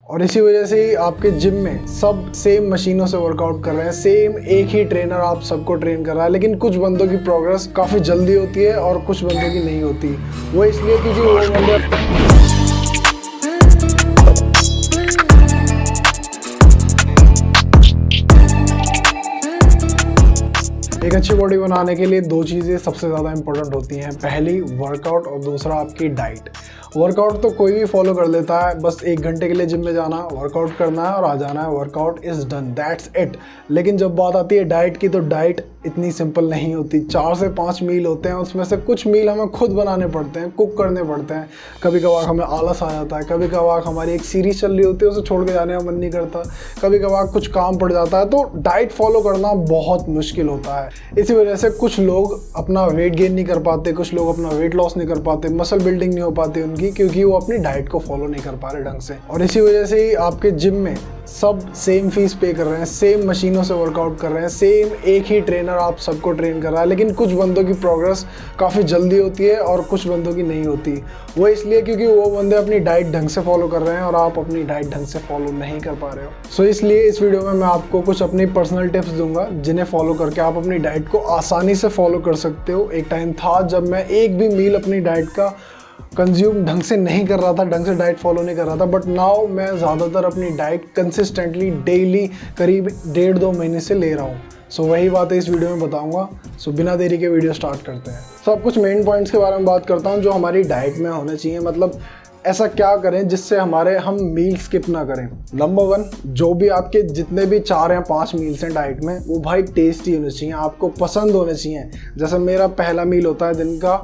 और इसी वजह से ही आपके जिम में सब सेम मशीनों से वर्कआउट कर रहे हैं, सेम एक ही ट्रेनर आप सबको ट्रेन कर रहा है। लेकिन कुछ बंदों की प्रोग्रेस काफ़ी जल्दी होती है और कुछ बंदों की नहीं होती। वो इसलिए क्योंकि वो बंदे एक अच्छी बॉडी बनाने के लिए दो चीज़ें सबसे ज़्यादा इंपॉर्टेंट होती हैं। पहली वर्कआउट और दूसरा आपकी डाइट। वर्कआउट तो कोई भी फॉलो कर लेता है, बस 1 घंटे के लिए जिम में जाना, वर्कआउट करना है और आ जाना है, workout is done, that's it. लेकिन जब बात आती है डाइट की, तो डाइट इतनी सिंपल नहीं होती। 4 से 5 मील होते हैं, उसमें से कुछ मील हमें खुद बनाने पड़ते हैं, कुक करने पड़ते हैं। कभी कभार हमें आलस आ जाता है, कभी कभार हमारी एक सीरीज चल रही होती है, उसे छोड़ के जाने का मन नहीं करता, कभी कभार कुछ काम पड़ जाता है, तो डाइट फॉलो करना बहुत मुश्किल होता है। इसी वजह से कुछ लोग अपना वेट गेन नहीं कर पाते, कुछ लोग अपना वेट लॉस नहीं कर पाते, मसल बिल्डिंग नहीं हो पाती उनकी, क्योंकि वो अपनी डाइट को फॉलो नहीं कर पा रहे ढंग से। और इसी वजह से ही आपके जिम में सब सेम फीस पे कर रहे हैं, सेम मशीनों से वर्कआउट कर रहे हैं, सेम एक ही ट्रेनर आप सबको ट्रेन कर रहा है। लेकिन कुछ बंदों की प्रोग्रेस काफ़ी जल्दी होती है और कुछ बंदों की नहीं होती। वो इसलिए क्योंकि वो बंदे अपनी डाइट ढंग से फॉलो कर रहे हैं और आप अपनी डाइट ढंग से फॉलो नहीं कर पा रहे हो। सो इसलिए इस वीडियो में मैं आपको कुछ अपनी पर्सनल टिप्स दूंगा, जिन्हें फॉलो करके आप अपनी डाइट को आसानी से फॉलो कर सकते हो। एक टाइम था जब मैं एक भी मील अपनी डाइट का कंज्यूम ढंग से नहीं कर रहा था, ढंग से डाइट फॉलो नहीं कर रहा था, बट नाउ मैं ज़्यादातर अपनी डाइट कंसिस्टेंटली डेली करीब 1.5-2 महीने से ले रहा हूँ। सो वही बात है इस वीडियो में बताऊंगा। सो बिना देरी के वीडियो स्टार्ट करते हैं। सब कुछ मेन पॉइंट्स के बारे में बात करता हूँ जो हमारी डाइट में होने चाहिए। मतलब ऐसा क्या करें जिससे हम मील स्किप ना करें। नंबर 1, जो भी आपके जितने भी 4 या 5 मील्स हैं डाइट में, वो भाई टेस्टी होने चाहिए, आपको पसंद होने चाहिए। जैसे मेरा पहला मील होता है दिन का,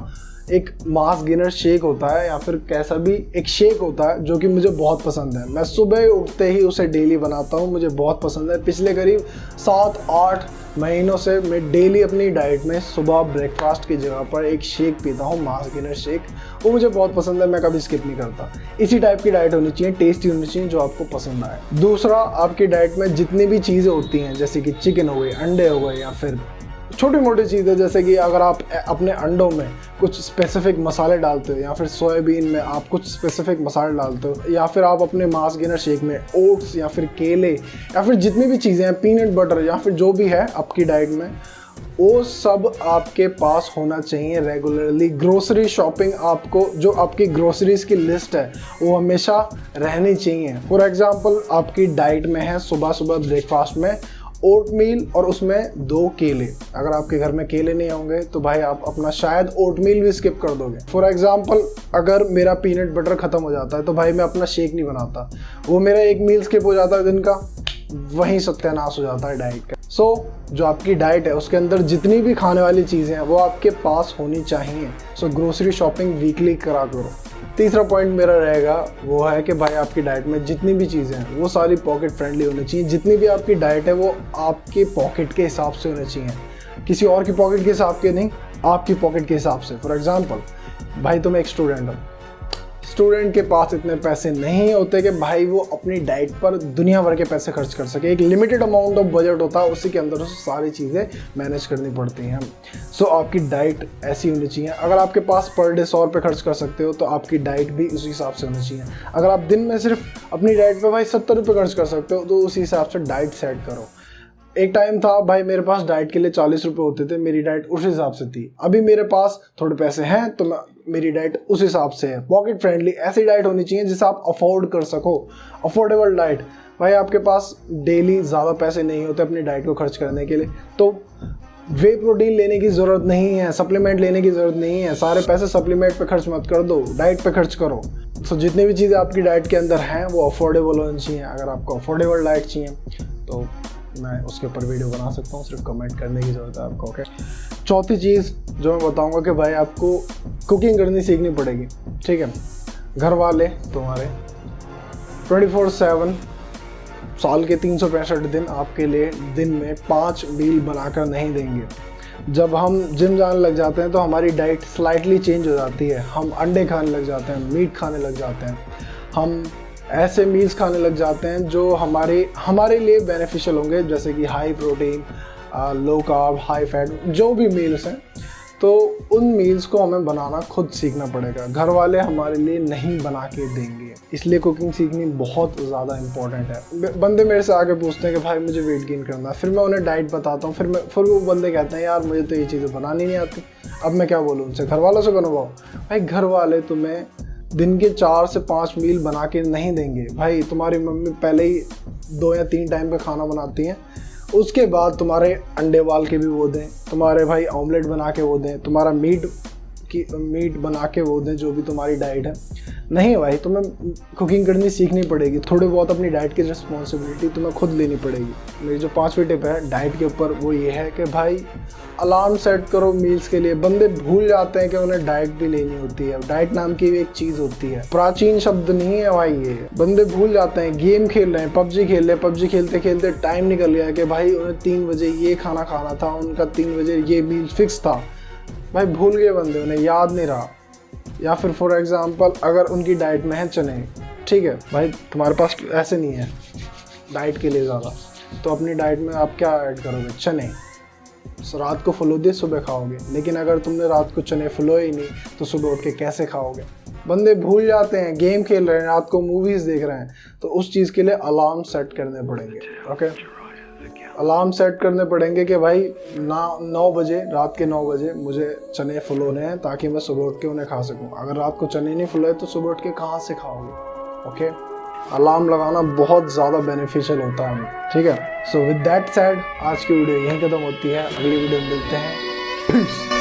एक मास गेनर शेक होता है या फिर कैसा भी एक शेक होता है, जो कि मुझे बहुत पसंद है। मैं सुबह उठते ही उसे डेली बनाता हूँ, मुझे बहुत पसंद है। पिछले करीब 7-8 महीनों से मैं डेली अपनी डाइट में सुबह ब्रेकफास्ट की जगह पर एक शेक पीता हूँ, मास गेनर शेक। वो मुझे बहुत पसंद है, मैं कभी स्किप नहीं करता। इसी टाइप की डाइट होनी चाहिए, टेस्टी होनी चाहिए, जो आपको पसंद आए। दूसरा, आपकी डाइट में जितनी भी चीज़ें होती हैं, जैसे कि चिकन हो गए, अंडे हो गए, या फिर छोटी मोटी चीज़ें, जैसे कि अगर आप अपने अंडों में कुछ स्पेसिफिक मसाले डालते हो, या फिर सोयाबीन में आप कुछ स्पेसिफिक मसाले डालते हो, या फिर आप अपने मास गेनर शेक में ओट्स या फिर केले या फिर जितनी भी चीज़ें हैं, पीनट बटर या फिर जो भी है आपकी डाइट में, वो सब आपके पास होना चाहिए रेगुलरली। ग्रोसरी शॉपिंग, आपको जो आपकी ग्रोसरीज की लिस्ट है वो हमेशा रहनी चाहिए। फॉर एग्जांपल, आपकी डाइट में है सुबह सुबह ब्रेकफास्ट में ओट मील और उसमें 2 केले। अगर आपके घर में केले नहीं होंगे तो भाई आप अपना शायद ओट मील भी स्किप कर दोगे। फॉर एग्जांपल, अगर मेरा पीनट बटर ख़त्म हो जाता है तो भाई मैं अपना शेक नहीं बनाता, वो मेरा एक मील स्किप हो जाता है दिन का, वहीं सत्यानाश हो जाता है डाइट का। सो जो आपकी डाइट है उसके अंदर जितनी भी खाने वाली चीज़ें हैं वो आपके पास होनी चाहिए। सो ग्रोसरी शॉपिंग वीकली करा करो। तीसरा पॉइंट मेरा रहेगा वो है कि भाई आपकी डाइट में जितनी भी चीज़ें हैं वो सारी पॉकेट फ्रेंडली होनी चाहिए। जितनी भी आपकी डाइट है वो आपके पॉकेट के हिसाब से होनी चाहिए, किसी और की पॉकेट के हिसाब के नहीं, आपकी पॉकेट के हिसाब से। फॉर एग्जांपल, भाई तुम एक स्टूडेंट हो, स्टूडेंट के पास इतने पैसे नहीं होते कि भाई वो अपनी डाइट पर दुनिया भर के पैसे खर्च कर सके। एक लिमिटेड अमाउंट ऑफ बजट होता है, उसी के अंदर उसे सारी चीज़ें मैनेज करनी पड़ती हैं। सो आपकी डाइट ऐसी होनी चाहिए। अगर आपके पास पर डे 100 रुपये खर्च कर सकते हो तो आपकी डाइट भी उसी हिसाब से होनी चाहिए। अगर आप दिन में सिर्फ अपनी डाइट पर भाई 70 रुपये खर्च कर सकते हो तो उसी हिसाब से डाइट सेट करो। एक टाइम था भाई मेरे पास डाइट के लिए 40 रुपये होते थे, मेरी डाइट उस हिसाब से थी। अभी मेरे पास थोड़े पैसे हैं तो मेरी डाइट उस हिसाब से है। पॉकेट फ्रेंडली ऐसी डाइट होनी चाहिए जिसे आप अफोर्ड कर सको, अफोर्डेबल डाइट। भाई आपके पास डेली ज़्यादा पैसे नहीं होते अपनी डाइट को खर्च करने के लिए, तो वे प्रोटीन लेने की ज़रूरत नहीं है, सप्लीमेंट लेने की ज़रूरत नहीं है। सारे पैसे सप्लीमेंट पे खर्च मत कर दो, डाइट पे खर्च करो। सो जितनी भी चीज़ें आपकी डाइट के अंदर हैं वो अफोर्डेबल होनी चाहिए। अगर आपको अफोर्डेबल डाइट चाहिए तो मैं उसके ऊपर वीडियो बना सकता हूँ, सिर्फ कमेंट करने की ज़रूरत है आपको। ओके, चौथी चीज़ जो मैं बताऊँगा कि भाई आपको कुकिंग करनी सीखनी पड़ेगी। ठीक है, घर वाले तुम्हारे 24/7 साल के 365 दिन आपके लिए दिन में 5 मील बनाकर नहीं देंगे। जब हम जिम जाने लग जाते हैं तो हमारी डाइट स्लाइटली चेंज हो जाती है। हम अंडे खाने लग जाते हैं, मीट खाने लग जाते हैं, हम ऐसे मील्स खाने लग जाते हैं जो हमारे लिए बेनिफिशियल होंगे, जैसे कि high protein, low carb, high fat, जो भी मील्स हैं। तो उन मील्स को हमें बनाना खुद सीखना पड़ेगा, घर वाले हमारे लिए नहीं बना के देंगे। इसलिए कुकिंग सीखनी बहुत ज़्यादा इंपॉर्टेंट है। बंदे मेरे से आके पूछते हैं कि भाई मुझे वेट गेन करना है, फिर मैं उन्हें डाइट बताता हूँ, फिर वो बंदे कहते हैं यार मुझे तो ये चीज़ें बनानी नहीं आती। अब मैं क्या बोलूँ उनसे, घर वालों से बनवाओ। भाई घर वाले तुम्हें दिन के 4 से 5 मील बना के नहीं देंगे। भाई तुम्हारी मम्मी पहले ही 2 या 3 टाइम का खाना बनाती हैं, उसके बाद तुम्हारे अंडे उबाल के भी वो दें, तुम्हारे भाई ऑमलेट बना के वो दें, तुम्हारा मीट बना के वो दें, जो भी तुम्हारी डाइट है। नहीं भाई, तुम्हें कुकिंग करनी सीखनी पड़ेगी। थोड़ी बहुत अपनी डाइट की रिस्पॉन्सिबिलिटी तुम्हें खुद लेनी पड़ेगी। मेरी जो 5वीं टिप है डाइट के ऊपर वो ये है कि भाई अलार्म सेट करो मील्स के लिए। बंदे भूल जाते हैं कि उन्हें डाइट भी लेनी होती है। डाइट नाम की भी एक चीज़ होती है, प्राचीन शब्द नहीं है भाई ये। बंदे भूल जाते हैं, गेम खेल रहे हैं, पबजी खेल रहे हैं, पबजी खेलते खेलते टाइम निकल गया कि भाई उन्हें 3 बजे ये खाना खाना था, उनका 3 बजे ये मील फिक्स था। भाई भूल गए बंदे, उन्हें याद नहीं रहा। या फिर फॉर एग्जांपल अगर उनकी डाइट में है चने, ठीक है भाई तुम्हारे पास ऐसे नहीं है डाइट के लिए ज़्यादा, तो अपनी डाइट में आप क्या ऐड करोगे, चने। रात को फुलो दिए सुबह खाओगे, लेकिन अगर तुमने रात को चने फुलोए ही नहीं तो सुबह उठ के कैसे खाओगे। बंदे भूल जाते हैं, गेम खेल रहे हैं, रात को मूवीज़ देख रहे हैं, तो उस चीज़ के लिए अलार्म सेट करने पड़ेंगे। ओके, अलार्म सेट करने पड़ेंगे कि भाई 9 बजे, रात के 9 बजे मुझे चने फुलोने हैं, ताकि मैं सुबह उठ के उन्हें खा सकूं। अगर रात को चने नहीं फुलोए तो सुबह उठ के कहाँ से खाओगे। ओके, अलार्म लगाना बहुत ज़्यादा बेनिफिशियल होता है हमें, ठीक है। सो विद दैट सेड आज की वीडियो यहीं खत्म होती है, अगली वीडियो में मिलते हैं।